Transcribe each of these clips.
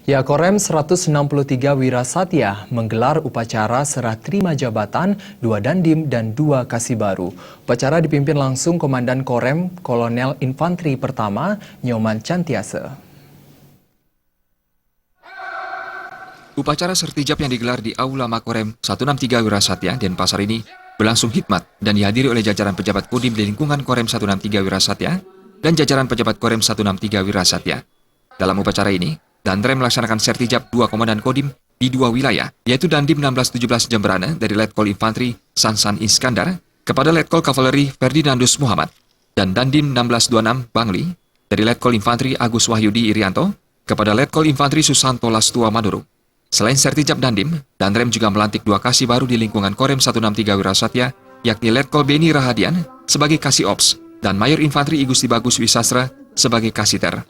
Ya, Korem 163 Wirasatya menggelar upacara serah terima jabatan 2 Dandim dan 2 Kasih Baru. Upacara dipimpin langsung Komandan Korem Kolonel Infanteri Pertama Nyoman Cantiase. Upacara sertijab yang digelar di Aula Makorem 163 Wirasatya Denpasar ini berlangsung hikmat dan dihadiri oleh jajaran pejabat Kodim di lingkungan Korem 163 Wirasatya dan jajaran pejabat Korem 163 Wirasatya. Dalam upacara ini, Danrem melaksanakan sertijab 2 komandan Kodim di 2 wilayah, yaitu Dandim 1617 Jemberana dari Letkol Infanteri Sansan Iskandar kepada Letkol Kavaleri Ferdinandus Muhammad dan Dandim 1626 Bangli dari Letkol Infanteri Agus Wahyudi Irianto kepada Letkol Infanteri Susanto Lastua Maduro. Selain sertijab Dandim, Danrem juga melantik 2 kasih baru di lingkungan Korem 163 Wirasatya, yakni Letkol Beni Rahadian sebagai Kasih Ops dan Mayor Infanteri Igusti Bagus Wisastra sebagai Kasiter.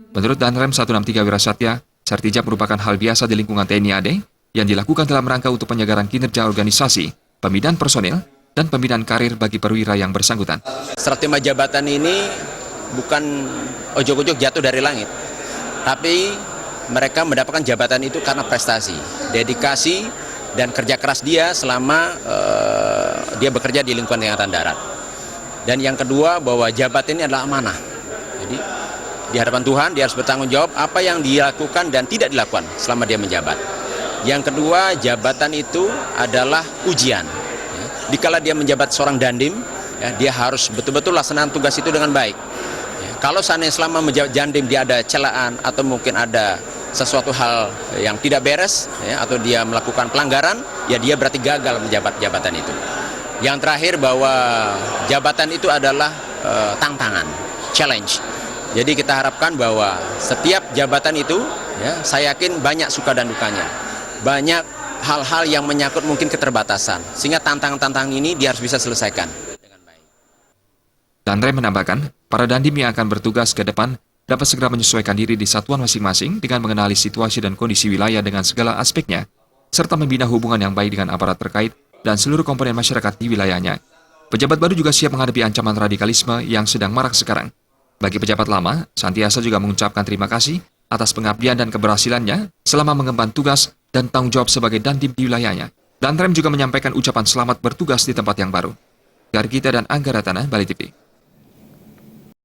Menurut Danrem 163 Wirasatya, sertijab merupakan hal biasa di lingkungan TNI AD yang dilakukan dalam rangka untuk penyegaran kinerja organisasi, pembinaan personil, dan pembinaan karir bagi perwira yang bersangkutan. Serah terima jabatan ini bukan ojok-ojok jatuh dari langit, tapi mereka mendapatkan jabatan itu karena prestasi, dedikasi, dan kerja keras dia selama dia bekerja di lingkungan Angkatan Darat. Dan yang kedua, bahwa jabatan ini adalah amanah. Jadi di hadapan Tuhan dia harus bertanggung jawab apa yang dilakukan dan tidak dilakukan selama dia menjabat. Yang kedua, jabatan itu adalah ujian. Dikala dia menjabat seorang dandim, dia harus betul-betul laksanakan tugas itu dengan baik. Kalau seandainya selama menjabat dandim dia ada celaan atau mungkin ada sesuatu hal yang tidak beres, atau dia melakukan pelanggaran, ya dia berarti gagal menjabat jabatan itu. Yang terakhir, bahwa jabatan itu adalah tantangan, challenge. Jadi kita harapkan bahwa setiap jabatan itu, saya yakin banyak suka dan dukanya. Banyak hal-hal yang menyangkut mungkin keterbatasan. Sehingga tantangan-tantangan ini dia harus bisa selesaikan dengan baik. Danrem menambahkan, para dandim yang akan bertugas ke depan dapat segera menyesuaikan diri di satuan masing-masing dengan mengenali situasi dan kondisi wilayah dengan segala aspeknya, serta membina hubungan yang baik dengan aparat terkait dan seluruh komponen masyarakat di wilayahnya. Pejabat baru juga siap menghadapi ancaman radikalisme yang sedang marak sekarang. Bagi pejabat lama, Cantiase juga mengucapkan terima kasih atas pengabdian dan keberhasilannya selama mengemban tugas dan tanggung jawab sebagai dandim di wilayahnya. Danrem juga menyampaikan ucapan selamat bertugas di tempat yang baru. Gargita dan Angga Ratana, Bali TV.